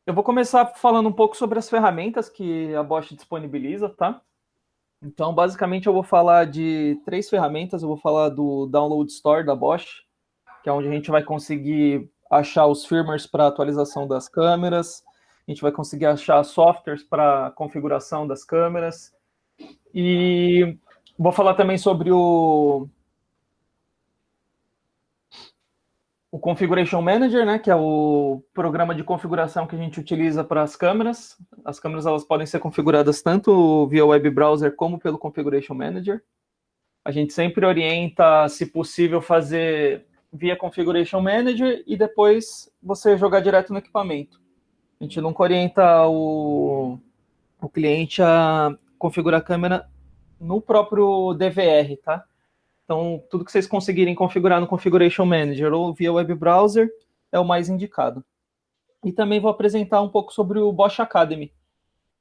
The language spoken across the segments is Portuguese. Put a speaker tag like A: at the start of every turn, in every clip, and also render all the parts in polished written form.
A: Eu vou começar falando um pouco sobre as ferramentas que a Bosch disponibiliza, tá? Então, basicamente, eu vou falar de três ferramentas. Eu vou falar do Download Store da Bosch, que é onde a gente vai conseguir achar os firmwares para atualização das câmeras, a gente vai conseguir achar softwares para configuração das câmeras, e vou falar também sobre o Configuration Manager, né, que é o programa de configuração que a gente utiliza para as câmeras. As câmeras elas podem ser configuradas tanto via web browser como pelo Configuration Manager. A gente sempre orienta, se possível, fazer via Configuration Manager e depois você jogar direto no equipamento. A gente nunca orienta o cliente a configurar a câmera no próprio DVR, tá? Então, tudo que vocês conseguirem configurar no Configuration Manager ou via web browser é o mais indicado. E também vou apresentar um pouco sobre o Bosch Academy,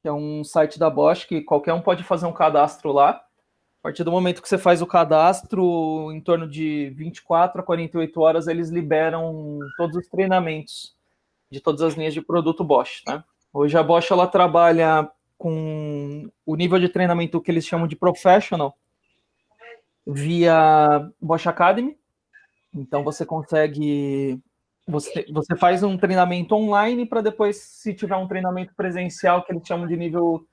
A: que é um site da Bosch que qualquer um pode fazer um cadastro lá. A partir do momento que você faz o cadastro, em torno de 24 a 48 horas, eles liberam todos os treinamentos de todas as linhas de produto Bosch, né? Hoje a Bosch ela trabalha com o nível de treinamento que eles chamam de professional via Bosch Academy. Então você consegue. Você faz um treinamento online para depois, se tiver um treinamento presencial, que eles chamam de nível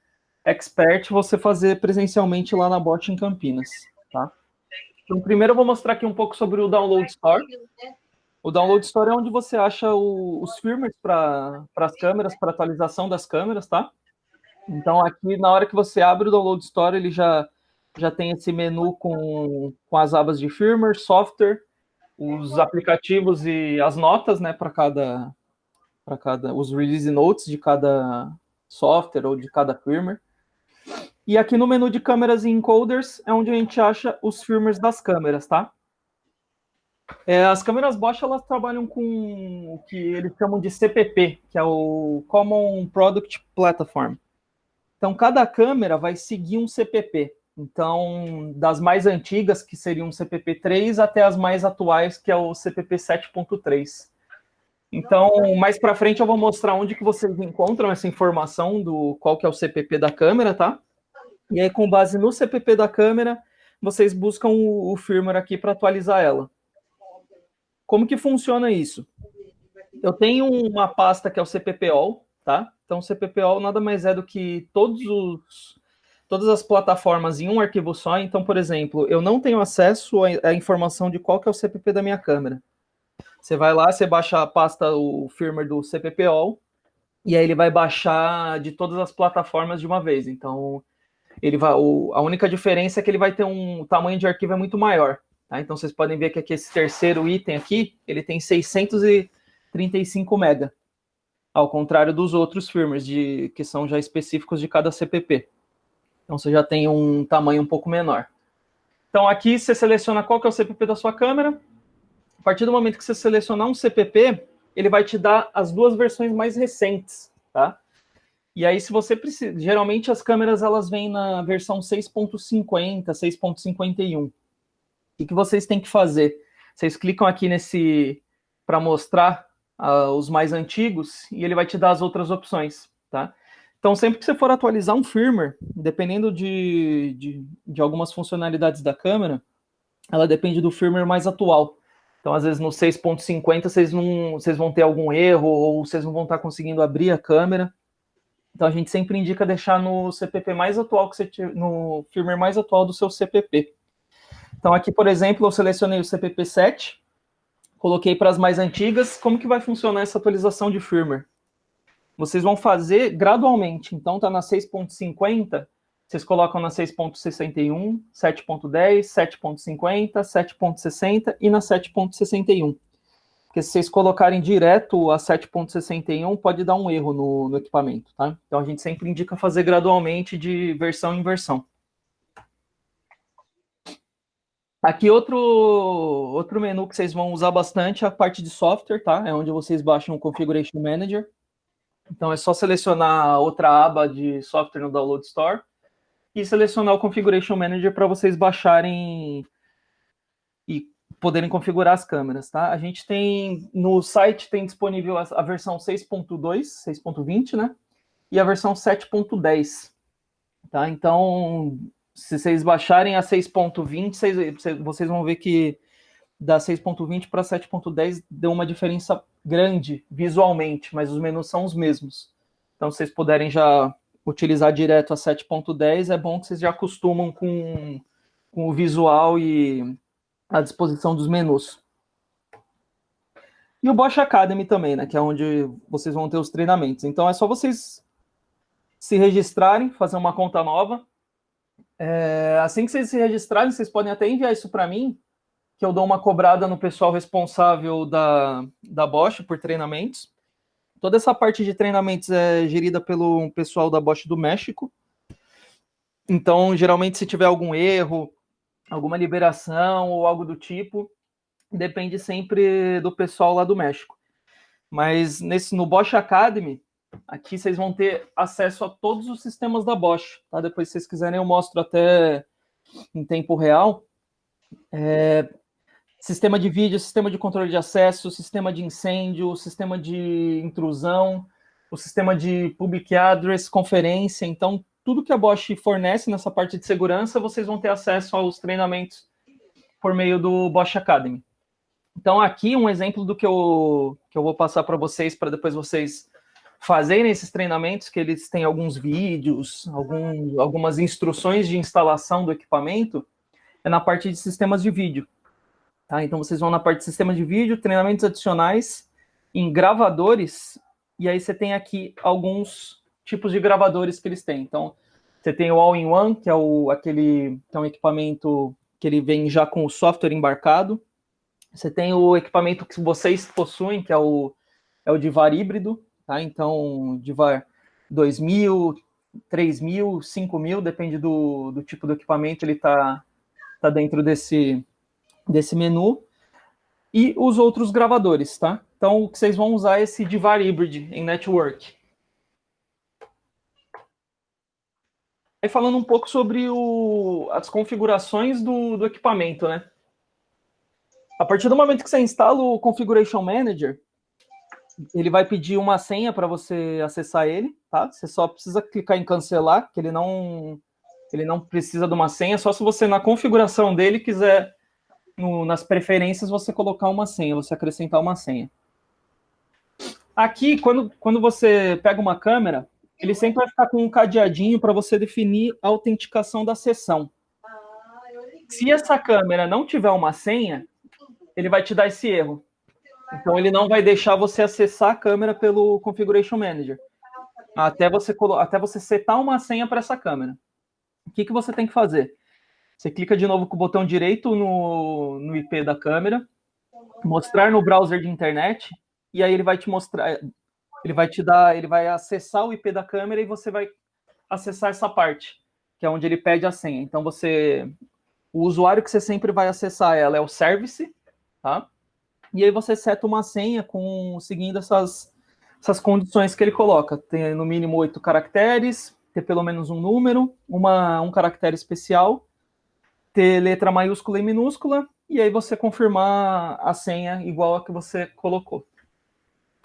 A: expert, você fazer presencialmente lá na Bosch em Campinas. Tá? Então, primeiro eu vou mostrar aqui um pouco sobre o Download Store. O Download Store é onde você acha os firmwares para as câmeras, para atualização das câmeras, tá? Então, aqui, na hora que você abre o Download Store, ele já tem esse menu com as abas de firmware, software, os aplicativos e as notas, né, para cada os release notes de cada software ou de cada firmware. E aqui no menu de câmeras e encoders é onde a gente acha os firmwares das câmeras, tá? As câmeras Bosch elas trabalham com o que eles chamam de CPP, que é o Common Product Platform. Então cada câmera vai seguir um CPP. Então, das mais antigas, que seriam o CPP 3, até as mais atuais, que é o CPP 7.3. Então, mais para frente eu vou mostrar onde que vocês encontram essa informação do qual que é o CPP da câmera, tá? E aí, com base no CPP da câmera, vocês buscam o firmware aqui para atualizar ela. Como que funciona isso? Eu tenho uma pasta que é o CPP-All, tá? Então, o CPP-All nada mais é do que todas as plataformas em um arquivo só. Então, por exemplo, eu não tenho acesso à informação de qual que é o CPP da minha câmera. Você vai lá, você baixa a pasta, o firmware do CPP-All, e aí ele vai baixar de todas as plataformas de uma vez. Então, a única diferença é que ele vai ter o tamanho de arquivo é muito maior. Tá? Então, vocês podem ver que aqui esse terceiro item aqui, ele tem 635 MB, ao contrário dos outros firmwares que são já específicos de cada CPP. Então, você já tem um tamanho um pouco menor. Então, aqui você seleciona qual que é o CPP da sua câmera. A partir do momento que você selecionar um CPP, ele vai te dar as duas versões mais recentes, tá? E aí, se você precisa... Geralmente, as câmeras, elas vêm na versão 6.50, 6.51. O que vocês têm que fazer? Vocês clicam aqui nesse... para mostrar os mais antigos, e ele vai te dar as outras opções, tá? Então, sempre que você for atualizar um firmware, dependendo de algumas funcionalidades da câmera, ela depende do firmware mais atual. Então, às vezes, no 6.50, vocês vão ter algum erro ou vocês não vão estar conseguindo abrir a câmera. Então, a gente sempre indica deixar no CPP mais atual, no firmware mais atual do seu CPP. Então, aqui, por exemplo, eu selecionei o CPP 7, coloquei para as mais antigas. Como que vai funcionar essa atualização de firmware? Vocês vão fazer gradualmente. Então, está na 6.50, vocês colocam na 6.61, 7.10, 7.50, 7.60 e na 7.61. Porque se vocês colocarem direto a 7.61, pode dar um erro no equipamento, tá? Então a gente sempre indica fazer gradualmente de versão em versão. Aqui outro menu que vocês vão usar bastante é a parte de software, tá? É onde vocês baixam o Configuration Manager. Então é só selecionar outra aba de software no Download Store e selecionar o Configuration Manager para vocês baixarem e poderem configurar as câmeras, tá? A gente tem, no site tem disponível a versão 6.2, 6.20, né? E a versão 7.10, tá? Então, se vocês baixarem a 6.20, vocês vão ver que da 6.20 para 7.10 deu uma diferença grande visualmente, mas os menus são os mesmos. Então, se vocês puderem já utilizar direto a 7.10, é bom que vocês já acostumam com o visual e a disposição dos menus. E o Bosch Academy também, né, que é onde vocês vão ter os treinamentos. Então, é só vocês se registrarem, fazer uma conta nova. Assim que vocês se registrarem, vocês podem até enviar isso para mim, que eu dou uma cobrada no pessoal responsável da Bosch por treinamentos. Toda essa parte de treinamentos é gerida pelo pessoal da Bosch do México. Então, geralmente, se tiver algum erro, alguma liberação ou algo do tipo, depende sempre do pessoal lá do México. Mas no Bosch Academy, aqui vocês vão ter acesso a todos os sistemas da Bosch. Tá? Depois, se vocês quiserem, eu mostro até em tempo real. Sistema de vídeo, sistema de controle de acesso, sistema de incêndio, sistema de intrusão, o sistema de public address, conferência. Então, tudo que a Bosch fornece nessa parte de segurança, vocês vão ter acesso aos treinamentos por meio do Bosch Academy. Então, aqui um exemplo do que eu vou passar para vocês depois vocês fazerem esses treinamentos, que eles têm alguns vídeos, algumas instruções de instalação do equipamento, é na parte de sistemas de vídeo. Tá? Então, vocês vão na parte de sistema de vídeo, treinamentos adicionais, em gravadores, e aí você tem aqui alguns tipos de gravadores que eles têm. Então, você tem o All-in-One, que é um equipamento que ele vem já com o software embarcado. Você tem o equipamento que vocês possuem, que é o Divar híbrido, tá? Então, Divar 2000, 3000, 5000, depende do tipo do equipamento, ele tá dentro desse menu, e os outros gravadores, tá? Então, o que vocês vão usar é esse Divar Hybrid em Network. Aí falando um pouco sobre as configurações do equipamento, né? A partir do momento que você instala o Configuration Manager, ele vai pedir uma senha para você acessar ele, tá? Você só precisa clicar em cancelar, que ele não precisa de uma senha, só se você na configuração dele quiser nas preferências você colocar uma senha, você acrescentar uma senha. Aqui, quando você pega uma câmera, ele sempre vai ficar com um cadeadinho para você definir a autenticação da sessão. Se essa câmera não tiver uma senha, ele vai te dar esse erro. Então, ele não vai deixar você acessar a câmera pelo Configuration Manager, até você setar uma senha para essa câmera. O que você tem que fazer? Você clica de novo com o botão direito no IP da câmera, mostrar no browser de internet, e aí ele vai te mostrar, ele vai acessar o IP da câmera e você vai acessar essa parte, que é onde ele pede a senha. Então, o usuário que você sempre vai acessar ela é o service, tá? E aí você seta uma senha seguindo essas condições que ele coloca. Tem no mínimo 8 caracteres, ter pelo menos um número, um caractere especial, ter letra maiúscula e minúscula, e aí você confirmar a senha igual a que você colocou.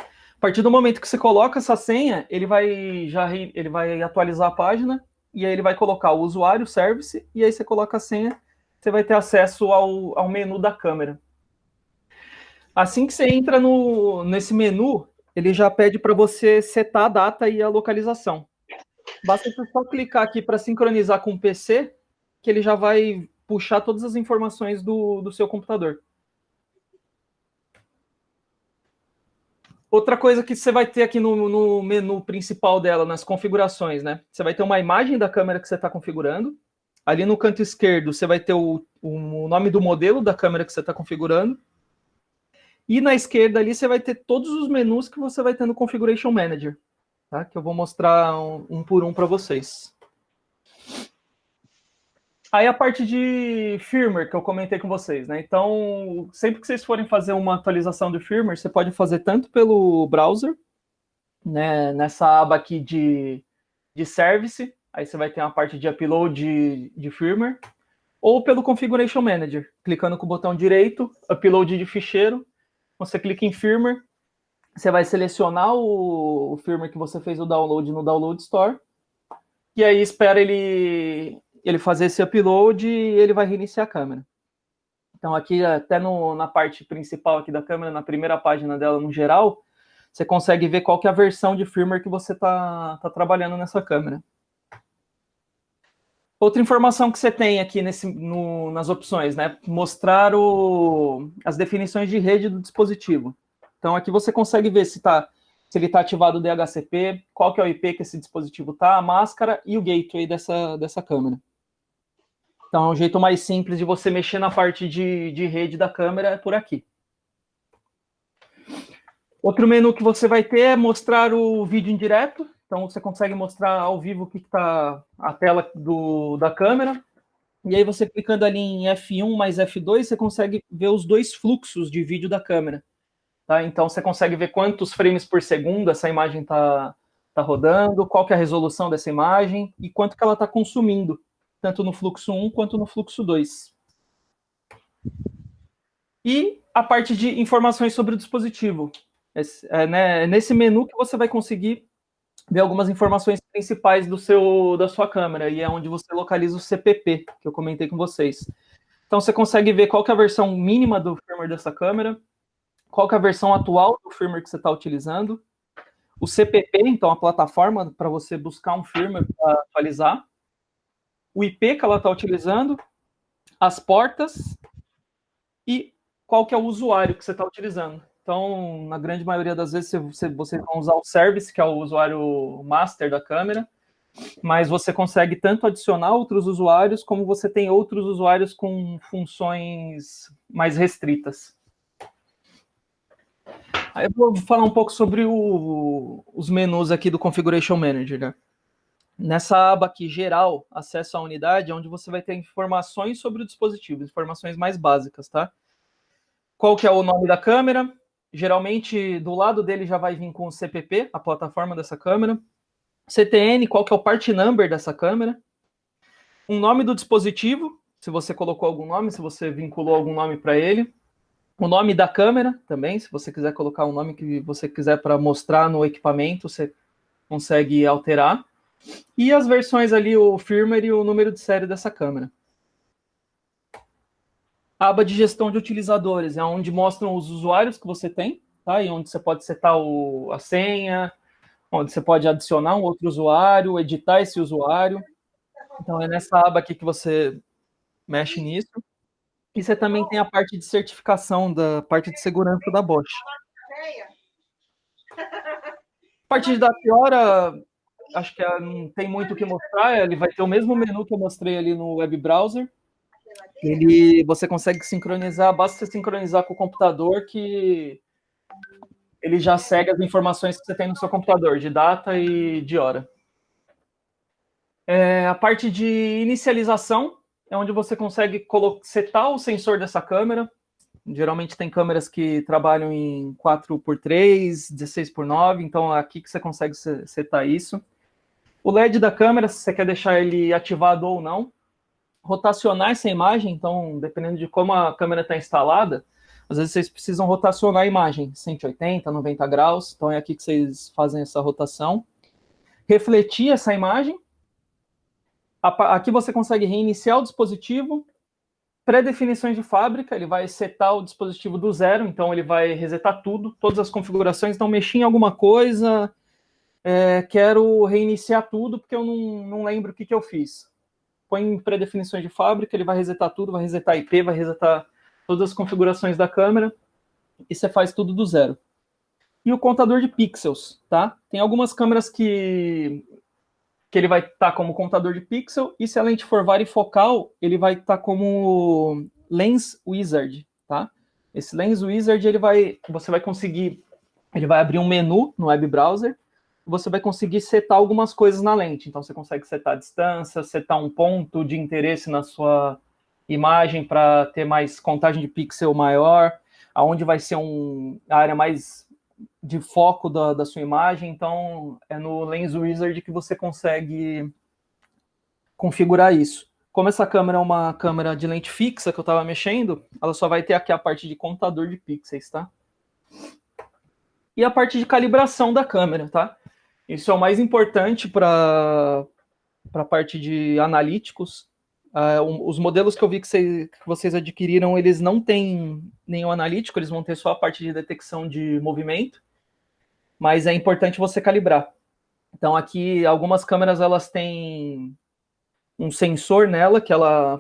A: A partir do momento que você coloca essa senha, ele vai atualizar a página, e aí ele vai colocar o usuário, o service, e aí você coloca a senha, você vai ter acesso ao menu da câmera. Assim que você entra nesse menu, ele já pede para você setar a data e a localização. Basta você só clicar aqui para sincronizar com o PC, que ele já vai puxar todas as informações do seu computador. Outra coisa que você vai ter aqui no menu principal dela, nas configurações, né? Você vai ter uma imagem da câmera que você está configurando. Ali no canto esquerdo, você vai ter o nome do modelo da câmera que você está configurando. E na esquerda ali, você vai ter todos os menus que você vai ter no Configuration Manager, tá? Que eu vou mostrar um por um para vocês. Aí a parte de firmware que eu comentei com vocês, né? Então, sempre que vocês forem fazer uma atualização de firmware, você pode fazer tanto pelo browser, né? Nessa aba aqui de service, aí você vai ter uma parte de upload de firmware, ou pelo Configuration Manager, clicando com o botão direito, Upload de ficheiro, você clica em Firmware, você vai selecionar o firmware que você fez o download no Download Store, e aí espera ele fazer esse upload e ele vai reiniciar a câmera. Então aqui até na parte principal aqui da câmera, na primeira página dela no geral, você consegue ver qual que é a versão de firmware que você tá trabalhando nessa câmera. Outra informação que você tem aqui nas opções, né? Mostrar as definições de rede do dispositivo. Então aqui você consegue ver se ele está ativado o DHCP, qual que é o IP que esse dispositivo está, a máscara e o gateway dessa câmera. Então é um jeito mais simples de você mexer na parte de rede da câmera é por aqui. Outro menu que você vai ter é mostrar o vídeo em direto. Então você consegue mostrar ao vivo o que está a tela da câmera. E aí você clicando ali em F1 mais F2, você consegue ver os dois fluxos de vídeo da câmera. Tá? Então você consegue ver quantos frames por segundo essa imagem está rodando, qual que é a resolução dessa imagem e quanto que ela está consumindo, tanto no fluxo 1 quanto no fluxo 2. E a parte de informações sobre o dispositivo. Nesse menu que você vai conseguir ver algumas informações principais da sua câmera, e é onde você localiza o CPP, que eu comentei com vocês. Então você consegue ver qual que é a versão mínima do firmware dessa câmera, qual que é a versão atual do firmware que você está utilizando, o CPP, então a plataforma para você buscar um firmware para atualizar, o IP que ela está utilizando, as portas e qual que é o usuário que você está utilizando. Então, na grande maioria das vezes, você vai usar o service, que é o usuário master da câmera, mas você consegue tanto adicionar outros usuários, como você tem outros usuários com funções mais restritas. Aí eu vou falar um pouco sobre os menus aqui do Configuration Manager, né? Nessa aba aqui, geral, acesso à unidade, é onde você vai ter informações sobre o dispositivo, informações mais básicas, tá? Qual que é o nome da câmera? Geralmente, do lado dele já vai vir com o CPP, a plataforma dessa câmera. CTN, qual que é o part number dessa câmera? Um nome do dispositivo, se você colocou algum nome, se você vinculou algum nome para ele. O nome da câmera também, se você quiser colocar um nome que você quiser para mostrar no equipamento, você consegue alterar. E as versões ali, o firmware e o número de série dessa câmera. A aba de gestão de utilizadores é onde mostram os usuários que você tem, tá? E onde você pode setar a senha, onde você pode adicionar um outro usuário, editar esse usuário. Então é nessa aba aqui que você mexe nisso. E você também tem a parte de certificação, da parte de segurança da Bosch. A parte da Fiora, acho que não tem muito o que mostrar, ele vai ter o mesmo menu que eu mostrei ali no web browser. Você consegue sincronizar, basta você sincronizar com o computador que ele já segue as informações que você tem no seu computador, de data e de hora. A parte de inicialização é onde você consegue setar o sensor dessa câmera. Geralmente tem câmeras que trabalham em 4x3, 16x9, então é aqui que você consegue setar isso. O LED da câmera, se você quer deixar ele ativado ou não. Rotacionar essa imagem, então, dependendo de como a câmera está instalada, às vezes vocês precisam rotacionar a imagem 180, 90 graus, então é aqui que vocês fazem essa rotação. Refletir essa imagem. Aqui você consegue reiniciar o dispositivo. Pré-definições de fábrica, ele vai setar o dispositivo do zero, então ele vai resetar tudo, todas as configurações, então mexi em alguma coisa, quero reiniciar tudo porque eu não lembro o que eu fiz. Põe em pré-definições de fábrica, ele vai resetar tudo, vai resetar IP, vai resetar todas as configurações da câmera, e você faz tudo do zero. E o contador de pixels, tá? Tem algumas câmeras que ele vai estar como contador de pixel, e se a lente for varifocal, ele vai estar como Lens Wizard, tá? Esse Lens Wizard, você vai conseguir, ele vai abrir um menu no web browser, você vai conseguir setar algumas coisas na lente. Então, você consegue setar a distância, setar um ponto de interesse na sua imagem para ter mais contagem de pixel maior, aonde vai ser a área mais de foco da sua imagem. Então, é no Lens Wizard que você consegue configurar isso. como essa câmera é uma câmera de lente fixa que eu estava mexendo, ela só vai ter aqui a parte de contador de pixels, tá? E a parte de calibração da câmera, tá? Isso é o mais importante para a parte de analíticos. Os modelos que eu vi que vocês adquiriram, eles não têm nenhum analítico, eles vão ter só a parte de detecção de movimento, mas é importante você calibrar. Então aqui, algumas câmeras, elas têm um sensor nela, que ela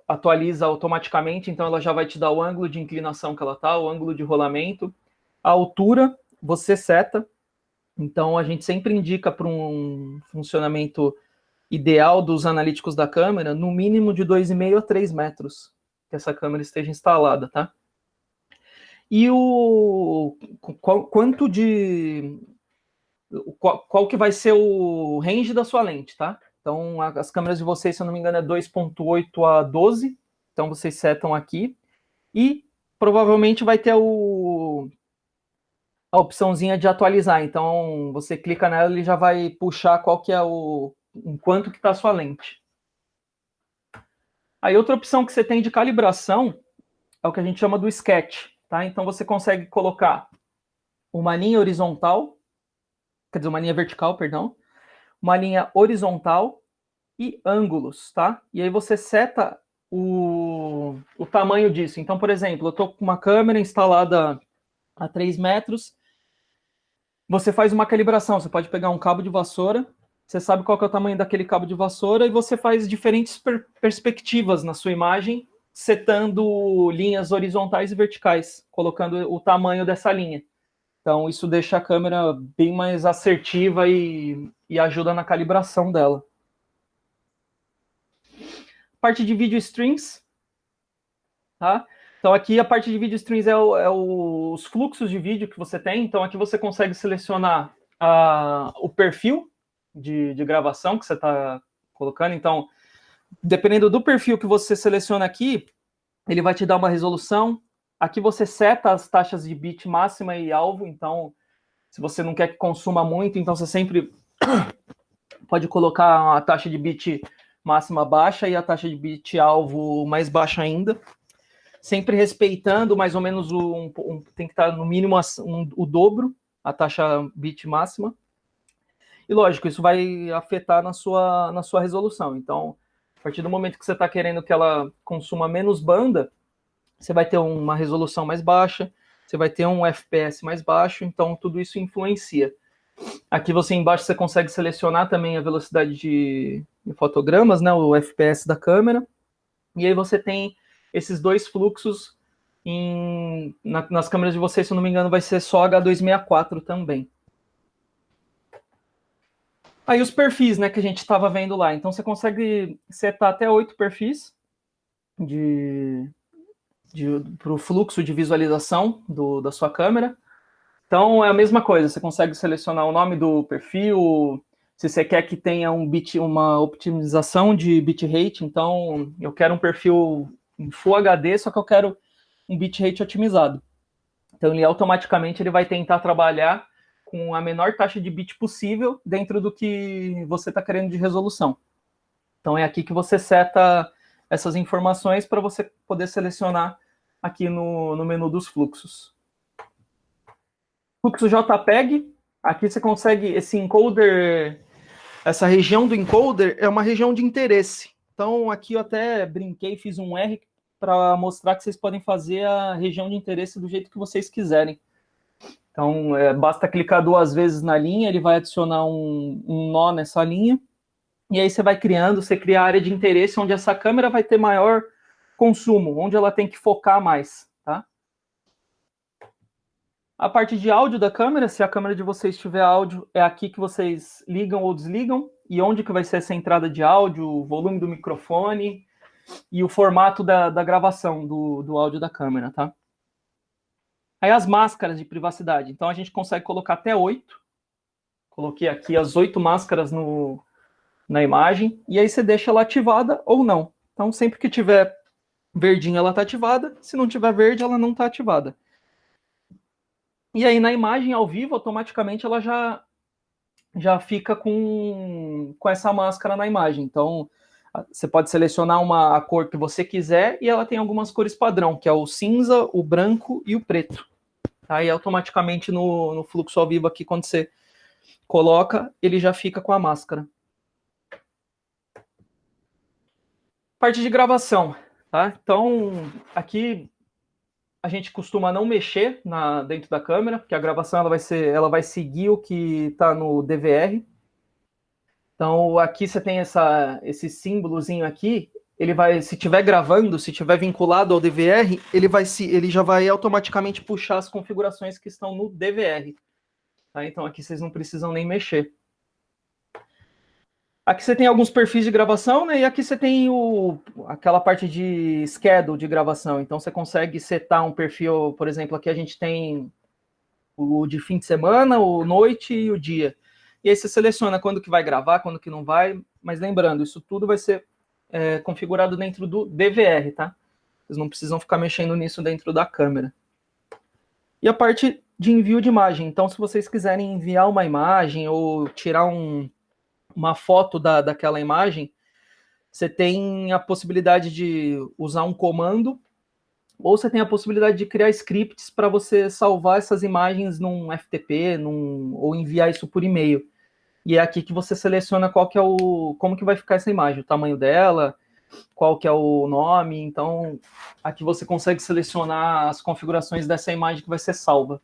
A: atualiza automaticamente, então ela já vai te dar o ângulo de inclinação que ela está, o ângulo de rolamento, a altura, você seta. Então a gente sempre indica para um funcionamento ideal dos analíticos da câmera, no mínimo de 2,5 a 3 metros que essa câmera esteja instalada, tá? E quanto de... Qual que vai ser o range da sua lente, tá? Então, as câmeras de vocês, se eu não me engano, é 2,8 a 12. Então, vocês setam aqui. E provavelmente vai ter a opçãozinha de atualizar. Então, você clica nela, ele já vai puxar qual que é em quanto que está a sua lente. Aí, outra opção que você tem de calibração é o que a gente chama do sketch, tá? Então, você consegue colocar uma linha horizontal, quer dizer, uma linha vertical, perdão, uma linha horizontal e ângulos, tá? E aí você seta o tamanho disso. Então, por exemplo, eu estou com uma câmera instalada a 3 metros, você faz uma calibração, você pode pegar um cabo de vassoura, você sabe qual que é o tamanho daquele cabo de vassoura e você faz diferentes perspectivas na sua imagem, setando linhas horizontais e verticais, colocando o tamanho dessa linha. Então, isso deixa a câmera bem mais assertiva e ajuda na calibração dela. Parte de vídeo streams, tá? Então, aqui a parte de vídeo streams é os fluxos de vídeo que você tem. Então, aqui você consegue selecionar o perfil de gravação que você está colocando. Então, dependendo do perfil que você seleciona aqui, ele vai te dar uma resolução. Aqui você seta as taxas de bit máxima e alvo. Então, se você não quer que consuma muito, então você sempre pode colocar a taxa de bit máxima baixa e a taxa de bit alvo mais baixa ainda. Sempre respeitando mais ou menos tem que estar no mínimo o dobro, a taxa bit máxima. E lógico, isso vai afetar na sua resolução. Então, a partir do momento que você está querendo que ela consuma menos banda, você vai ter uma resolução mais baixa, você vai ter um FPS mais baixo, então tudo isso influencia. Aqui embaixo você consegue selecionar também a velocidade de fotogramas, né, o FPS da câmera, e aí você tem esses dois fluxos nas câmeras de vocês, se eu não me engano, vai ser só H264 também. Aí os perfis, né, que a gente estava vendo lá. Então você consegue setar até 8 perfis para o fluxo de visualização da sua câmera. Então é a mesma coisa, você consegue selecionar o nome do perfil, se você quer que tenha uma optimização de bitrate, então eu quero um perfil em Full HD, só que eu quero um bitrate otimizado. Então ele automaticamente vai tentar trabalhar com a menor taxa de bit possível dentro do que você está querendo de resolução. Então é aqui que você seta essas informações para você poder selecionar aqui no menu dos fluxos. Fluxo JPEG, aqui você consegue, esse encoder, essa região do encoder é uma região de interesse. Então aqui eu até brinquei, fiz um R para mostrar que vocês podem fazer a região de interesse do jeito que vocês quiserem. Então basta clicar 2 vezes na linha, ele vai adicionar um nó nessa linha, e aí você vai criando, você cria a área de interesse onde essa câmera vai ter maior consumo, onde ela tem que focar mais, tá? A parte de áudio da câmera, se a câmera de vocês tiver áudio, é aqui que vocês ligam ou desligam, e onde que vai ser essa entrada de áudio, o volume do microfone e o formato da gravação do áudio da câmera, tá? Aí as máscaras de privacidade. Então a gente consegue colocar até 8. Coloquei aqui as 8 máscaras na imagem, e aí você deixa ela ativada ou não. Então sempre que tiver verdinha ela está ativada, se não tiver verde ela não está ativada. E aí na imagem ao vivo, automaticamente ela já fica com essa máscara na imagem. Então Você pode selecionar a cor que você quiser e ela tem algumas cores padrão, que é o cinza, o branco e o preto. Aí automaticamente no fluxo ao vivo aqui, quando você coloca, ele já fica com a máscara. Parte de gravação, tá? Então, aqui a gente costuma não mexer dentro da câmera, porque a gravação ela vai seguir o que está no DVR. Então, aqui você tem esse símbolozinho aqui, ele vai, se estiver gravando, se estiver vinculado ao DVR, ele já vai automaticamente puxar as configurações que estão no DVR. Tá? Então, aqui vocês não precisam nem mexer. Aqui você tem alguns perfis de gravação, né? E aqui você tem aquela parte de schedule de gravação. Então você consegue setar um perfil, por exemplo, aqui a gente tem o de fim de semana, o noite e o dia. E aí você seleciona quando que vai gravar, quando que não vai. Mas lembrando, isso tudo vai ser configurado dentro do DVR, tá? Vocês não precisam ficar mexendo nisso dentro da câmera. E a parte de envio de imagem. Então, se vocês quiserem enviar uma imagem ou tirar uma foto daquela imagem, você tem a possibilidade de usar um comando, ou você tem a possibilidade de criar scripts para você salvar essas imagens num FTP, ou enviar isso por e-mail. E é aqui que você seleciona como que vai ficar essa imagem, o tamanho dela, qual que é o nome. Então, aqui você consegue selecionar as configurações dessa imagem que vai ser salva.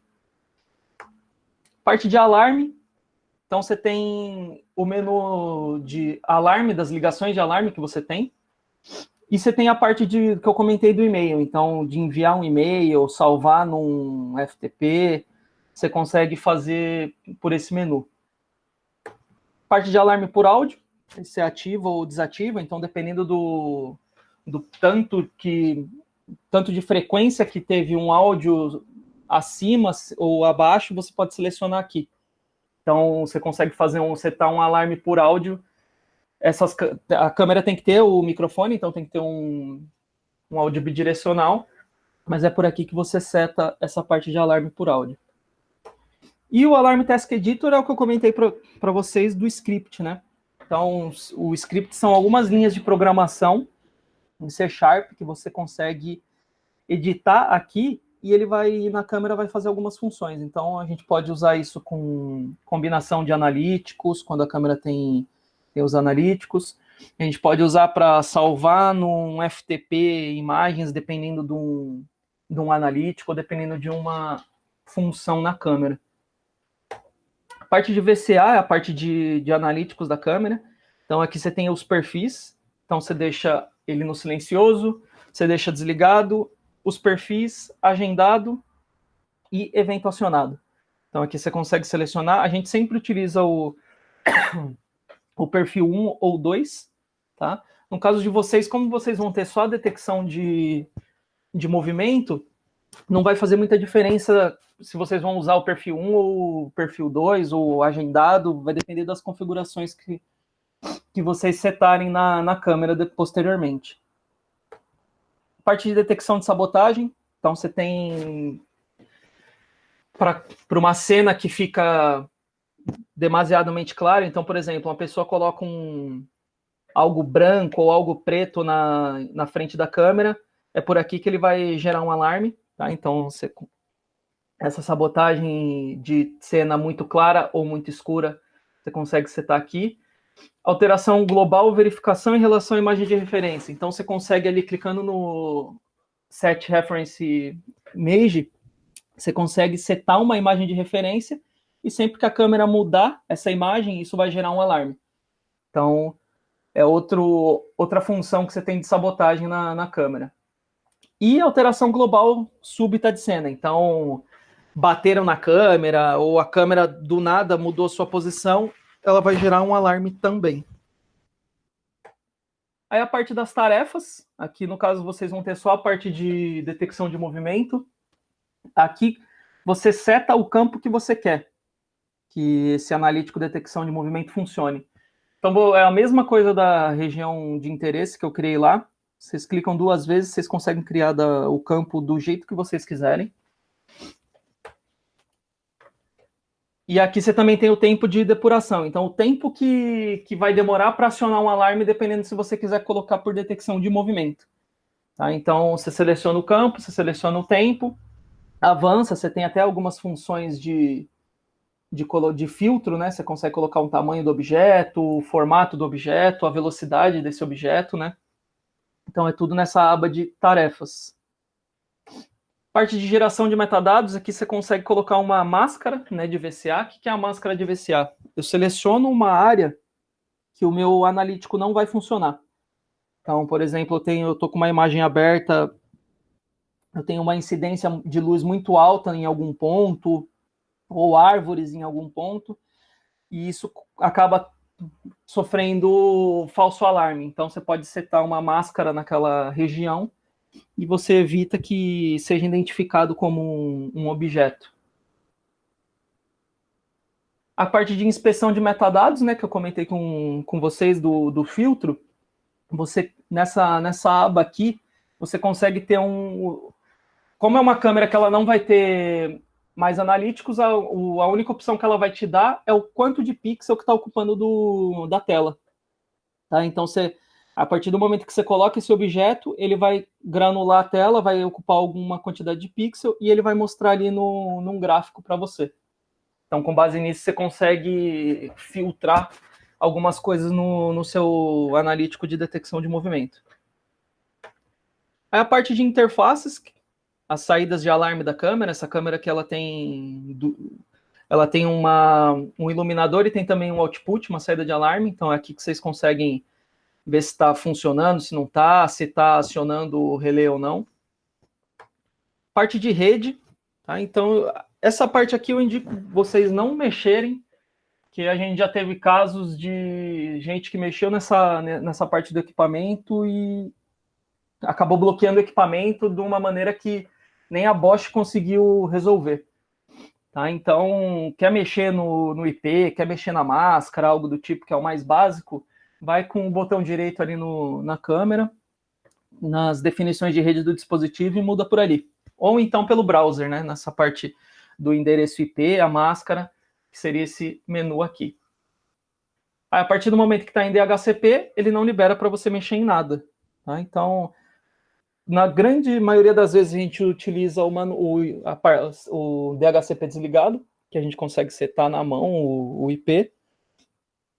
A: Parte de alarme. Então, você tem o menu de alarme, das ligações de alarme que você tem. E você tem a parte que eu comentei do e-mail. Então, de enviar um e-mail, salvar num FTP, você consegue fazer por esse menu. Parte de alarme por áudio, se ativa ou desativa. Então, dependendo do tanto de frequência que teve um áudio acima ou abaixo, você pode selecionar aqui. Então, você consegue setar um alarme por áudio. A câmera tem que ter o microfone, então tem que ter um áudio bidirecional, mas é por aqui que você seta essa parte de alarme por áudio. E o Alarm Task Editor é o que eu comentei para vocês do script, né? Então, o script são algumas linhas de programação em C# que você consegue editar aqui e ele na câmera vai fazer algumas funções. Então, a gente pode usar isso com combinação de analíticos, quando a câmera tem os analíticos. A gente pode usar para salvar num FTP imagens, dependendo de um analítico, dependendo de uma função na câmera. A parte de VCA é a parte de analíticos da câmera. Então, aqui você tem os perfis. Então, você deixa ele no silencioso, você deixa desligado, os perfis, agendado e evento acionado. Então, aqui você consegue selecionar. A gente sempre utiliza o perfil 1 ou 2, tá? No caso de vocês, como vocês vão ter só a detecção de movimento, não vai fazer muita diferença se vocês vão usar o perfil 1 ou o perfil 2 ou agendado, vai depender das configurações que vocês setarem na câmera posteriormente. Parte de detecção de sabotagem, então você tem para uma cena que fica demasiadamente clara, então, por exemplo, uma pessoa coloca algo branco ou algo preto na frente da câmera, é por aqui que ele vai gerar um alarme, tá? Então, essa sabotagem de cena muito clara ou muito escura, você consegue setar aqui. Alteração global, verificação em relação à imagem de referência. Então, você consegue ali, clicando no Set Reference Image, você consegue setar uma imagem de referência e sempre que a câmera mudar essa imagem, isso vai gerar um alarme. Então, é outra função que você tem de sabotagem na câmera. E alteração global súbita de cena. Então, bateram na câmera ou a câmera do nada mudou sua posição, ela vai gerar um alarme também. Aí a parte das tarefas, aqui no caso vocês vão ter só a parte de detecção de movimento. Aqui você seta o campo que você quer que esse analítico detecção de movimento funcione. Então é a mesma coisa da região de interesse que eu criei lá. Vocês clicam 2 vezes, vocês conseguem criar o campo do jeito que vocês quiserem. E aqui você também tem o tempo de depuração. Então, o tempo que vai demorar para acionar um alarme, dependendo se você quiser colocar por detecção de movimento. Tá? Então, você seleciona o campo, você seleciona o tempo, avança, você tem até algumas funções de filtro, né? Você consegue colocar um tamanho do objeto, o formato do objeto, a velocidade desse objeto, né? Então, é tudo nessa aba de tarefas. Parte de geração de metadados, aqui você consegue colocar uma máscara, né, de VCA. O que é a máscara de VCA? Eu seleciono uma área que o meu analítico não vai funcionar. Então, por exemplo, eu estou com uma imagem aberta, eu tenho uma incidência de luz muito alta em algum ponto, ou árvores em algum ponto, e isso acaba sofrendo falso alarme. Então, você pode setar uma máscara naquela região e você evita que seja identificado como um objeto. A parte de inspeção de metadados, né, que eu comentei com vocês do filtro, você nessa aba aqui, você consegue ter como é uma câmera que ela não vai ter mais analíticos, a única opção que ela vai te dar é o quanto de pixel que está ocupando da tela. Tá? Então, a partir do momento que você coloca esse objeto, ele vai granular a tela, vai ocupar alguma quantidade de pixel e ele vai mostrar ali num gráfico para você. Então, com base nisso, você consegue filtrar algumas coisas no seu analítico de detecção de movimento. Aí a parte de interfaces, as saídas de alarme da câmera, essa câmera que ela tem um iluminador e tem também um output, uma saída de alarme. Então é aqui que vocês conseguem ver se está funcionando, se não está, se está acionando o relé ou não. Parte de rede, tá? Então essa parte aqui eu indico vocês não mexerem, que a gente já teve casos de gente que mexeu nessa parte do equipamento e acabou bloqueando o equipamento de uma maneira que nem a Bosch conseguiu resolver. Tá? Então, quer mexer no IP, quer mexer na máscara, algo do tipo que é o mais básico, vai com o botão direito ali na câmera, nas definições de rede do dispositivo e muda por ali. Ou então pelo browser, né? Nessa parte do endereço IP, a máscara, que seria esse menu aqui. Aí, a partir do momento que está em DHCP, ele não libera para você mexer em nada. Tá? Então, na grande maioria das vezes a gente utiliza o DHCP desligado, que a gente consegue setar na mão o IP.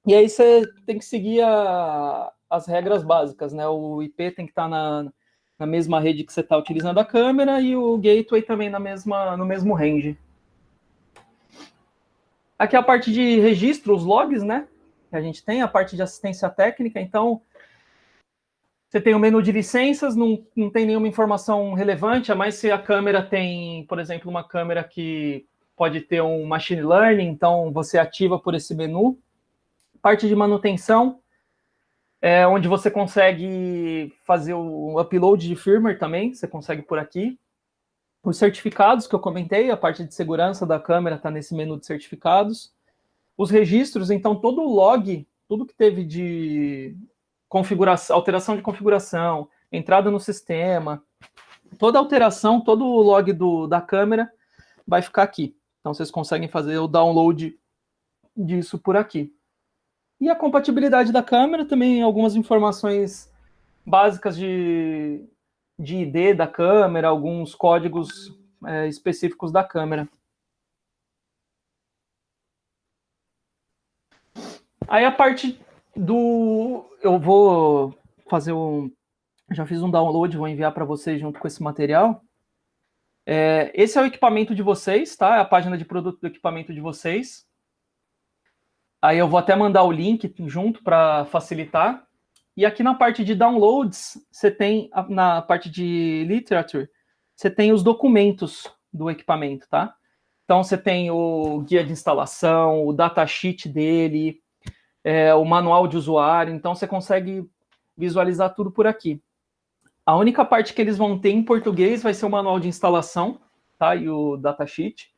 A: E aí você tem que seguir as regras básicas, né? O IP tem que estar na mesma rede que você está utilizando a câmera e o gateway também no mesmo range. Aqui é a parte de registro, os logs, né? Que a gente tem, a parte de assistência técnica. Então, você tem o menu de licenças, não tem nenhuma informação relevante, a mais se a câmera tem, por exemplo, uma câmera que pode ter um machine learning, então você ativa por esse menu. Parte de manutenção, onde você consegue fazer o upload de firmware também, você consegue por aqui. Os certificados que eu comentei, a parte de segurança da câmera está nesse menu de certificados. Os registros, então todo o log, tudo que teve de configuração, alteração de configuração, entrada no sistema, toda alteração, todo o log da câmera vai ficar aqui. Então vocês conseguem fazer o download disso por aqui. E a compatibilidade da câmera, também algumas informações básicas de ID da câmera, alguns códigos específicos da câmera. Aí a parte eu vou fazer já fiz um download, vou enviar para vocês junto com esse material. Esse é o equipamento de vocês, tá? É a página de produto do equipamento de vocês. Aí eu vou até mandar o link junto para facilitar. E aqui na parte de downloads, você tem, na parte de literature, você tem os documentos do equipamento, tá? Então você tem o guia de instalação, o datasheet dele, o manual de usuário, então você consegue visualizar tudo por aqui. A única parte que eles vão ter em português vai ser o manual de instalação, tá? E o datasheet.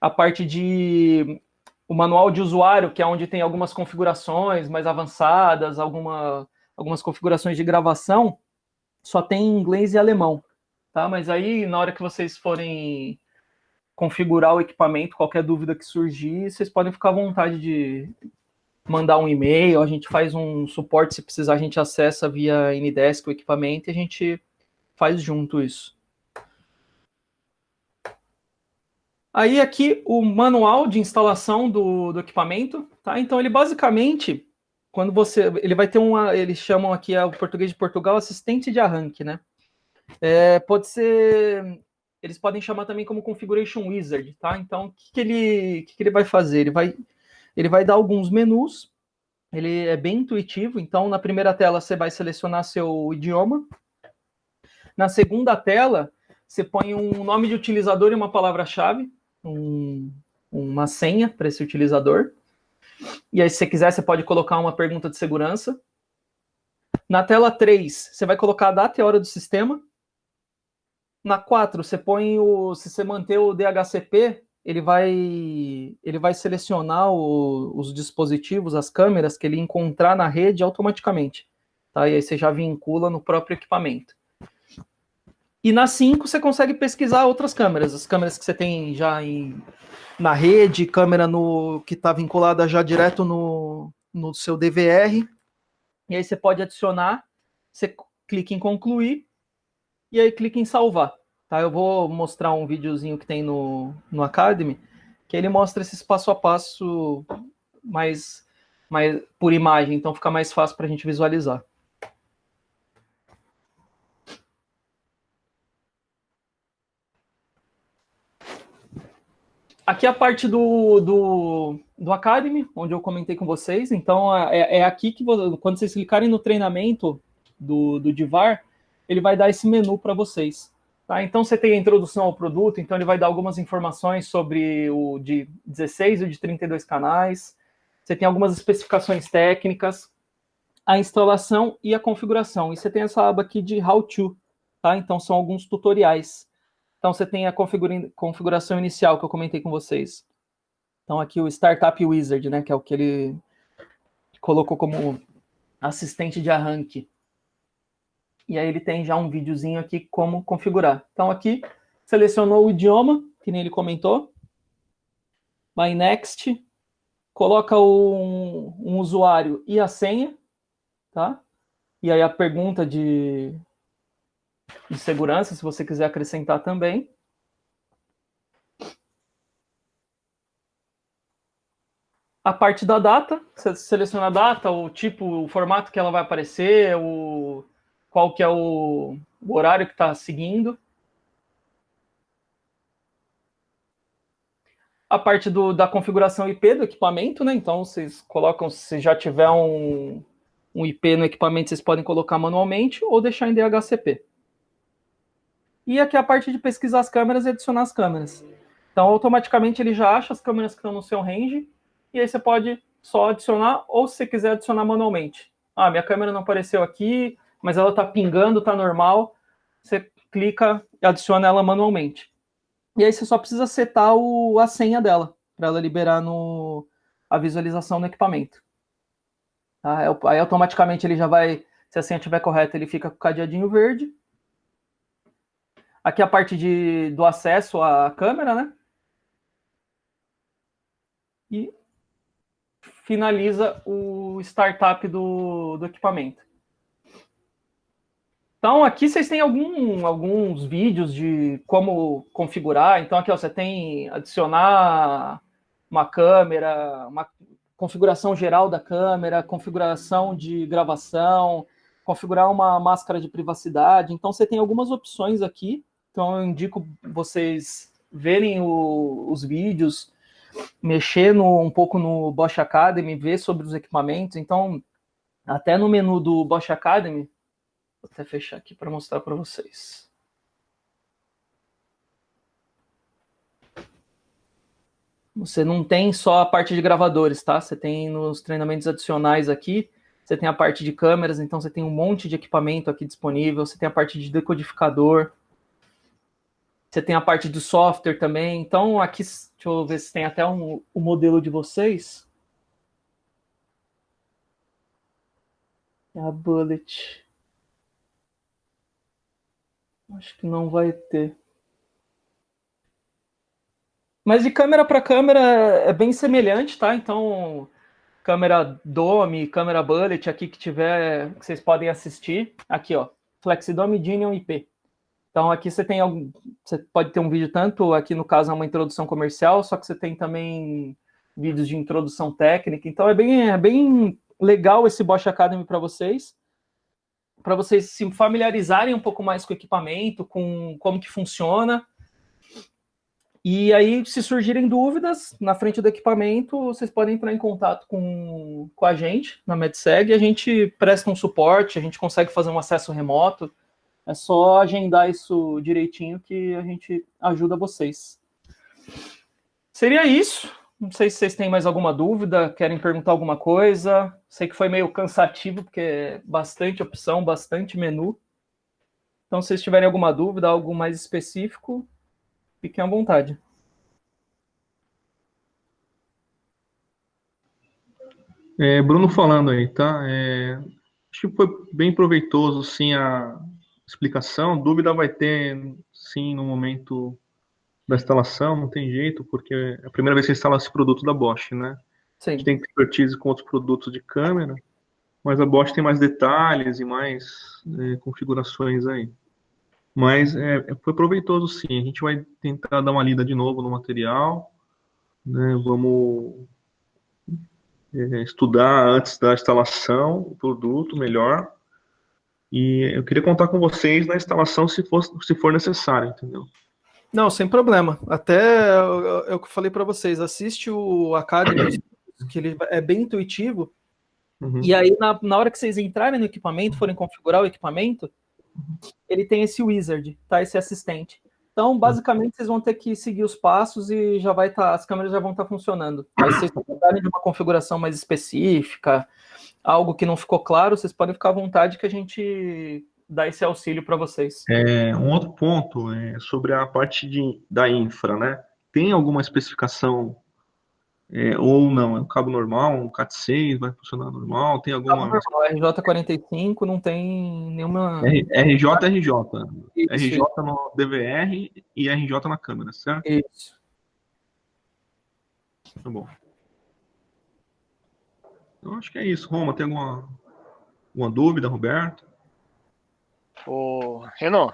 A: A parte o manual de usuário, que é onde tem algumas configurações mais avançadas, algumas configurações de gravação, só tem em inglês e alemão, tá? Mas aí, na hora que vocês forem configurar o equipamento, qualquer dúvida que surgir, vocês podem ficar à vontade de mandar um e-mail, a gente faz um suporte, se precisar a gente acessa via Ndesk o equipamento e a gente faz junto isso. Aí aqui o manual de instalação do equipamento, tá? Então ele basicamente, quando ele vai ter eles chamam aqui o português de Portugal assistente de arranque, né? Pode ser, eles podem chamar também como configuration wizard, tá? Então o que ele vai fazer? Ele vai dar alguns menus. Ele é bem intuitivo, então na primeira tela você vai selecionar seu idioma. Na segunda tela, você põe um nome de utilizador e uma palavra-chave, uma senha para esse utilizador. E aí, se você quiser, você pode colocar uma pergunta de segurança. Na tela 3, você vai colocar a data e a hora do sistema. Na 4, você põe se você manter o DHCP, ele vai selecionar os dispositivos, as câmeras que ele encontrar na rede automaticamente. Tá? E aí você já vincula no próprio equipamento. E na 5 você consegue pesquisar outras câmeras, as câmeras que você tem já na rede, câmera que está vinculada já direto no seu DVR. E aí você pode adicionar, você clica em concluir e aí clica em salvar. Tá? Eu vou mostrar um videozinho que tem no Academy, que ele mostra esse passo a passo mais por imagem, então fica mais fácil para a gente visualizar. Aqui é a parte do Academy, onde eu comentei com vocês. Então, é aqui que, quando vocês clicarem no treinamento do Divar, ele vai dar esse menu para vocês. Tá? Então, você tem a introdução ao produto, então ele vai dar algumas informações sobre o de 16 e o de 32 canais. Você tem algumas especificações técnicas, a instalação e a configuração. E você tem essa aba aqui de How To. Tá? Então, são alguns tutoriais. Então, você tem a configuração inicial que eu comentei com vocês. Então, aqui o Startup Wizard, né, que é o que ele colocou como assistente de arranque. E aí ele tem já um videozinho aqui como configurar. Então, aqui, selecionou o idioma, que nem ele comentou. Vai Next. Coloca um usuário e a senha, tá? E aí a pergunta de segurança, se você quiser acrescentar também. A parte da data, você seleciona a data, o tipo, o formato que ela vai aparecer, qual que é o horário que está seguindo. A parte da configuração IP do equipamento, né? Então, vocês colocam, se já tiver um IP no equipamento, vocês podem colocar manualmente ou deixar em DHCP. E aqui é a parte de pesquisar as câmeras e adicionar as câmeras. Então, automaticamente ele já acha as câmeras que estão no seu range, e aí você pode só adicionar, ou se você quiser adicionar manualmente. Ah, minha câmera não apareceu aqui, mas ela está pingando, está normal. Você clica e adiciona ela manualmente. E aí você só precisa setar a senha dela, para ela liberar a visualização do equipamento. Tá? Aí automaticamente ele já vai, se a senha estiver correta, ele fica com o cadeadinho verde. Aqui a parte do acesso à câmera, né? E finaliza o startup do equipamento. Então, aqui vocês têm alguns vídeos de como configurar. Então, aqui ó, você tem adicionar uma câmera, uma configuração geral da câmera, configuração de gravação, configurar uma máscara de privacidade. Então, você tem algumas opções aqui. Então, eu indico vocês verem os vídeos, mexer um pouco no Bosch Academy, ver sobre os equipamentos. Então, até no menu do Bosch Academy, vou até fechar aqui para mostrar para vocês. Você não tem só a parte de gravadores, tá? Você tem nos treinamentos adicionais aqui, você tem a parte de câmeras, então você tem um monte de equipamento aqui disponível, você tem a parte de decodificador, você tem a parte de software também. Então, aqui, deixa eu ver se tem até o modelo de vocês. É a Bullet. Acho que não vai ter. Mas de câmera para câmera é bem semelhante, tá? Então, câmera Dome, câmera Bullet, aqui que tiver, que vocês podem assistir. Aqui, ó, FlexiDome Genion IP. Então, aqui você tem algum, você pode ter um vídeo tanto, aqui no caso é uma introdução comercial, só que você tem também vídeos de introdução técnica. Então, é bem legal esse Bosch Academy para vocês se familiarizarem um pouco mais com o equipamento, com como que funciona. E aí, se surgirem dúvidas na frente do equipamento, vocês podem entrar em contato com a gente na MedSeg, a gente presta um suporte, a gente consegue fazer um acesso remoto. É só agendar isso direitinho que a gente ajuda vocês. Seria isso. Não sei se vocês têm mais alguma dúvida, querem perguntar alguma coisa. Sei que foi meio cansativo, porque é bastante opção, bastante menu. Então, se vocês tiverem alguma dúvida, algo mais específico, fiquem à vontade.
B: Bruno falando aí, tá? Acho que foi bem proveitoso, sim, a explicação. Dúvida vai ter, sim, no momento da instalação, não tem jeito, porque é a primeira vez que você instala esse produto da Bosch, né? A gente
A: Sim.
B: tem expertise com outros produtos de câmera, mas a Bosch tem mais detalhes e mais configurações aí. Mas foi proveitoso, sim. A gente vai tentar dar uma lida de novo no material, né? Vamos estudar antes da instalação o produto melhor. E eu queria contar com vocês na instalação se for necessário, entendeu?
A: Não, sem problema. Até é o que eu falei para vocês. Assiste o Academy, que ele é bem intuitivo. E
B: Uhum.
A: aí, na hora que vocês entrarem no equipamento, forem configurar o equipamento, ele tem esse wizard, tá? Esse assistente. Então, basicamente, vocês vão ter que seguir os passos e já vai estar, as câmeras já vão estar funcionando. Aí, se vocês precisarem de uma configuração mais específica, algo que não ficou claro, vocês podem ficar à vontade que a gente dá esse auxílio para vocês.
B: Um outro ponto é sobre a parte da infra, né? Tem alguma especificação ou não? É um cabo normal, um Cat6 vai funcionar normal? Tem
A: Cabo
B: alguma
A: normal, RJ45 não tem nenhuma.
B: RJ, RJ,
A: Isso,
B: RJ no DVR e RJ na câmera, certo?
A: isso.
B: Tá bom. Eu acho que é isso. Roma, tem alguma dúvida, Roberto?
C: Ô, Renan,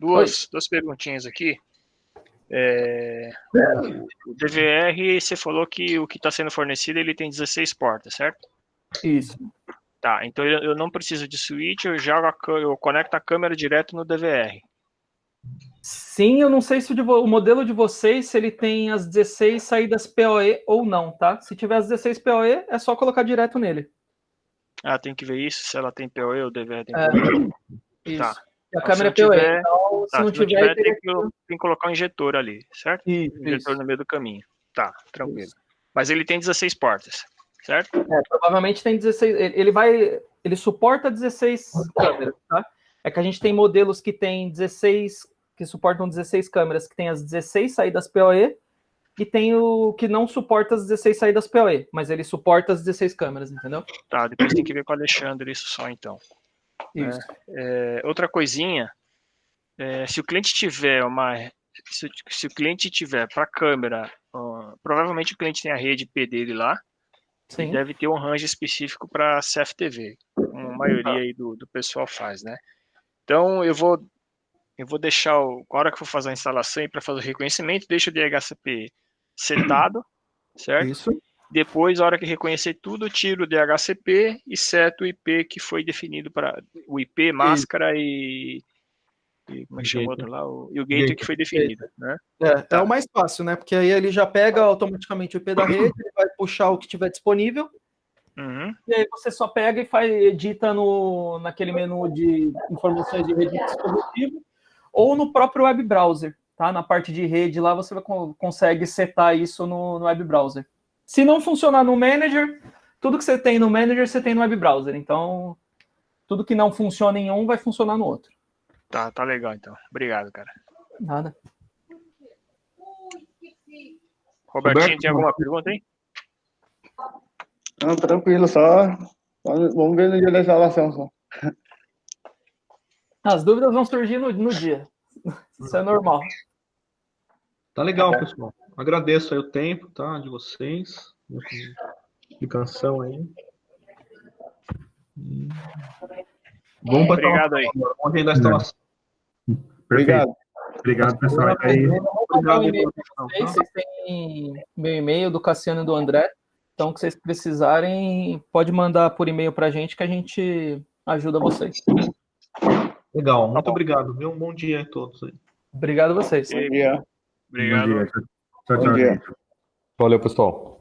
A: Oi.
C: duas perguntinhas aqui. O DVR, você falou que o que está sendo fornecido ele tem 16 portas, certo?
A: Isso.
C: Tá, então eu não preciso de switch, eu conecto a câmera direto no DVR.
A: Sim, eu não sei se o modelo de vocês, se ele tem as 16 saídas PoE ou não, tá? Se tiver as 16 PoE, é só colocar direto nele.
C: Ah, tem que ver isso, se ela tem PoE ou o DVR tem
A: É,
C: PoE. Tá.
A: isso. E a
C: Então, se
A: câmera
C: não
A: é PoE.
C: tiver,
A: Então, se
C: tá,
A: não
C: se não
A: tiver,
C: tiver tem que colocar um injetor ali, certo?
A: Isso,
C: Um injetor
A: isso.
C: no meio do caminho. Tá, tranquilo.
A: Isso.
C: Mas ele tem 16 portas, certo?
A: Provavelmente tem 16. Ele suporta 16 câmeras, tá? É que a gente tem modelos que tem 16, que suportam 16 câmeras, que tem as 16 saídas PoE, e tem o que não suporta as 16 saídas PoE, mas ele suporta as 16 câmeras, entendeu?
C: Tá, depois tem que ver com o Alexandre isso só então.
A: Isso.
C: Outra coisinha, se o cliente tiver se o cliente tiver para câmera, provavelmente o cliente tem a rede P dele lá, e
A: Sim.
C: deve ter um range específico para CFTV, como a maioria aí do pessoal faz, né? Então eu vou deixar, a hora que eu for fazer a instalação e para fazer o reconhecimento, deixo o DHCP setado, certo?
A: Isso.
C: Depois, a hora que reconhecer tudo, eu tiro o DHCP e seto o IP que foi definido para o IP, máscara e como é que chama outro lá? E o gateway que foi definido, né?
A: É o mais fácil, né? Porque aí ele já pega automaticamente o IP da rede, ele vai puxar o que tiver disponível, e aí você só pega e edita naquele menu de informações de rede de dispositivo, ou no próprio web browser, tá? Na parte de rede lá você consegue setar isso no web browser. Se não funcionar no manager, tudo que você tem no manager você tem no web browser. Então, tudo que não funciona em um vai funcionar no outro.
C: Tá legal então. Obrigado, cara.
A: Nada.
C: Robertinho, tem alguma pergunta aí?
D: Não, tranquilo, só. Vamos ver no dia da instalação só.
A: As dúvidas vão surgir no dia. Isso é normal.
B: Tá legal, pessoal. Agradeço aí o tempo, tá, de vocês. Explicação aí. Vamos para
C: Obrigado aí.
B: Vamos agendar a instalação.
D: Obrigado.
E: Obrigado, pessoal.
A: Eu
E: Aí,
A: vou mandar um e-mail para
B: Obrigado.
A: vocês. Vocês têm meu e-mail do Cassiano e do André. Então, o que vocês precisarem, pode mandar por e-mail para a gente que a gente ajuda vocês.
B: Legal, muito obrigado, viu? Um bom dia a todos aí.
A: Obrigado a vocês.
D: Bom dia.
C: Obrigado.
E: bom dia. Tchau,
D: Bom
E: tchau,
D: dia.
E: gente.
F: Valeu, pessoal.